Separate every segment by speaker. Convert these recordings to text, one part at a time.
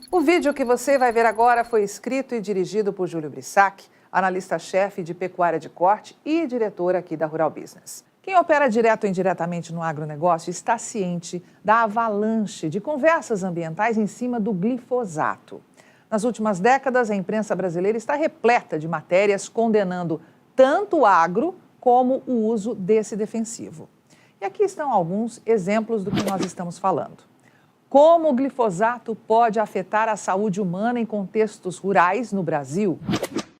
Speaker 1: O vídeo que você vai ver agora foi escrito e dirigido por Júlio Brissac, analista-chefe de pecuária de corte e diretor aqui da Rural Business. Quem opera direto ou indiretamente no agronegócio está ciente da avalanche de conversas ambientais em cima do glifosato. Nas últimas décadas, a imprensa brasileira está repleta de matérias condenando tanto o agro como o uso desse defensivo. E aqui estão alguns exemplos do que nós estamos falando. Como o glifosato pode afetar a saúde humana em contextos rurais no Brasil?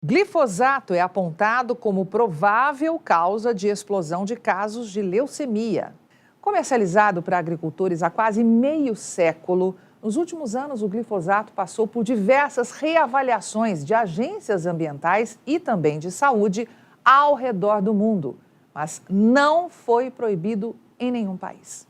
Speaker 1: Glifosato é apontado como provável causa de explosão de casos de leucemia. Comercializado para agricultores há quase meio século, nos últimos anos o glifosato passou por diversas reavaliações de agências ambientais e também de saúde ao redor do mundo, mas não foi proibido em nenhum país.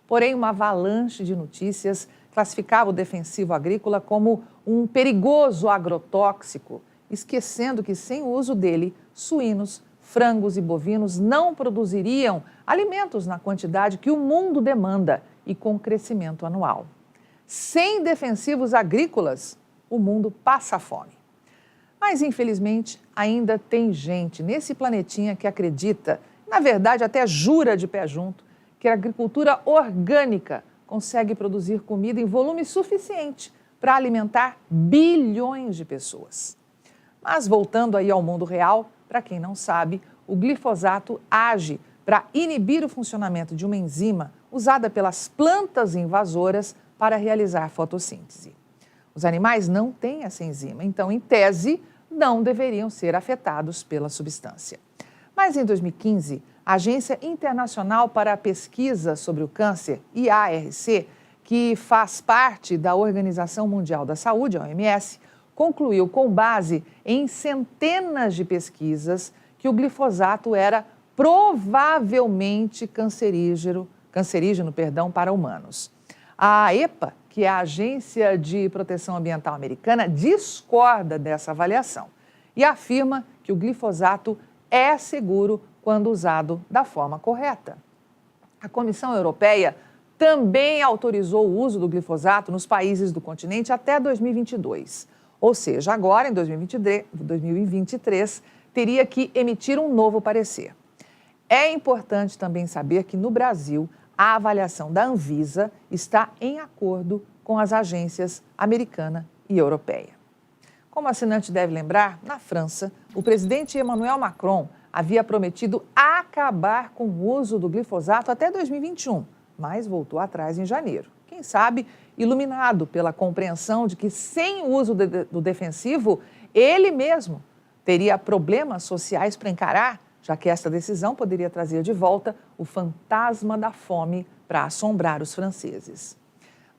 Speaker 1: Porém, uma avalanche de notícias classificava o defensivo agrícola como um perigoso agrotóxico, esquecendo que sem o uso dele, suínos, frangos e bovinos não produziriam alimentos na quantidade que o mundo demanda e com crescimento anual. Sem defensivos agrícolas, o mundo passa fome. Mas, infelizmente, ainda tem gente nesse planetinha que acredita, na verdade até jura de pé junto, que a agricultura orgânica consegue produzir comida em volume suficiente para alimentar bilhões de pessoas. Mas voltando aí ao mundo real, para quem não sabe, o glifosato age para inibir o funcionamento de uma enzima usada pelas plantas invasoras para realizar fotossíntese. Os animais não têm essa enzima, então, em tese, não deveriam ser afetados pela substância. Mas em 2015, a Agência Internacional para a Pesquisa sobre o Câncer, IARC, que faz parte da Organização Mundial da Saúde, a OMS, concluiu com base em centenas de pesquisas que o glifosato era provavelmente cancerígeno para humanos. A EPA, que é a Agência de Proteção Ambiental Americana, discorda dessa avaliação e afirma que o glifosato é seguro quando usado da forma correta. A Comissão Europeia também autorizou o uso do glifosato nos países do continente até 2022. Ou seja, agora, em 2023, teria que emitir um novo parecer. É importante também saber que, no Brasil, a avaliação da Anvisa está em acordo com as agências americana e europeia. Como o assinante deve lembrar, na França, o presidente Emmanuel Macron havia prometido acabar com o uso do glifosato até 2021, mas voltou atrás em janeiro. Quem sabe, iluminado pela compreensão de que sem o uso do defensivo, ele mesmo teria problemas sociais para encarar, já que esta decisão poderia trazer de volta o fantasma da fome para assombrar os franceses.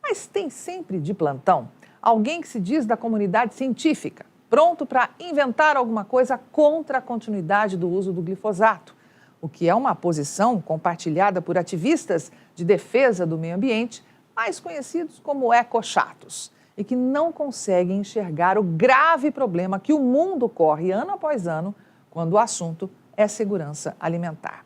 Speaker 1: Mas tem sempre de plantão alguém que se diz da comunidade científica, pronto para inventar alguma coisa contra a continuidade do uso do glifosato, o que é uma posição compartilhada por ativistas de defesa do meio ambiente, mais conhecidos como ecochatos, e que não conseguem enxergar o grave problema que o mundo corre ano após ano quando o assunto é segurança alimentar.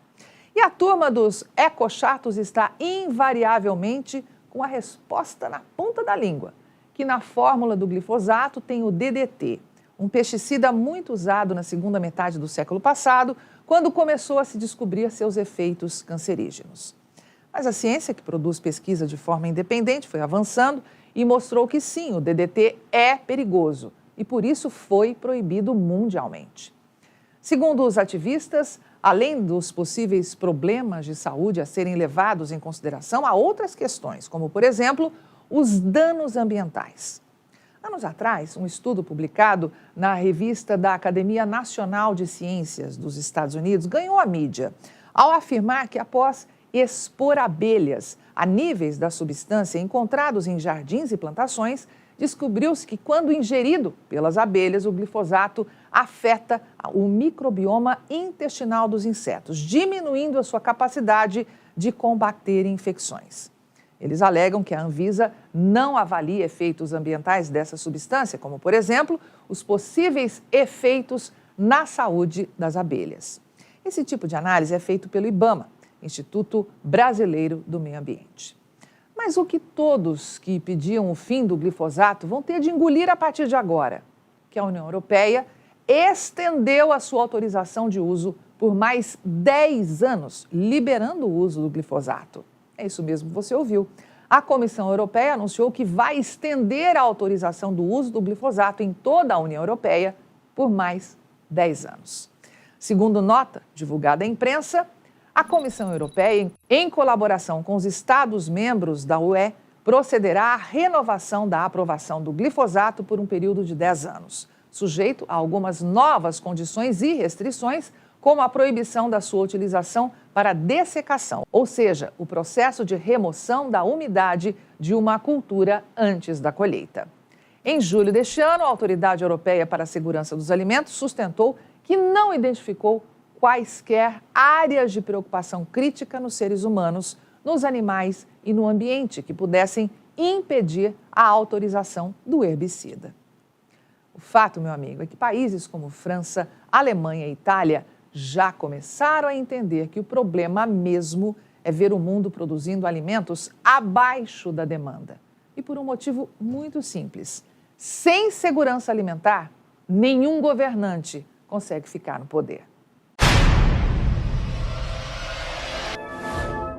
Speaker 1: E a turma dos ecochatos está invariavelmente com a resposta na ponta da língua, que na fórmula do glifosato tem o DDT, um pesticida muito usado na segunda metade do século passado, quando começou a se descobrir seus efeitos cancerígenos. Mas a ciência, que produz pesquisa de forma independente, foi avançando e mostrou que sim, o DDT é perigoso e por isso foi proibido mundialmente. Segundo os ativistas, além dos possíveis problemas de saúde a serem levados em consideração, há outras questões, como, por exemplo, os danos ambientais. Anos atrás, um estudo publicado na revista da Academia Nacional de Ciências dos Estados Unidos ganhou a mídia ao afirmar que, após expor abelhas a níveis da substância encontrados em jardins e plantações, descobriu-se que, quando ingerido pelas abelhas, o glifosato afeta o microbioma intestinal dos insetos, diminuindo a sua capacidade de combater infecções. Eles alegam que a Anvisa não avalia efeitos ambientais dessa substância, como, por exemplo, os possíveis efeitos na saúde das abelhas. Esse tipo de análise é feito pelo IBAMA, Instituto Brasileiro do Meio Ambiente. Mas o que todos que pediam o fim do glifosato vão ter de engolir a partir de agora? Que a União Europeia estendeu a sua autorização de uso por mais 10 anos, liberando o uso do glifosato. É isso mesmo que você ouviu. A Comissão Europeia anunciou que vai estender a autorização do uso do glifosato em toda a União Europeia por mais 10 anos. Segundo nota divulgada à imprensa, a Comissão Europeia, em colaboração com os Estados-membros da UE, procederá à renovação da aprovação do glifosato por um período de 10 anos, sujeito a algumas novas condições e restrições, como a proibição da sua utilização para dessecação, ou seja, o processo de remoção da umidade de uma cultura antes da colheita. Em julho deste ano, a Autoridade Europeia para a Segurança dos Alimentos sustentou que não identificou quaisquer áreas de preocupação crítica nos seres humanos, nos animais e no ambiente que pudessem impedir a autorização do herbicida. O fato, meu amigo, é que países como França, Alemanha e Itália já começaram a entender que o problema mesmo é ver o mundo produzindo alimentos abaixo da demanda. E por um motivo muito simples: sem segurança alimentar, nenhum governante consegue ficar no poder.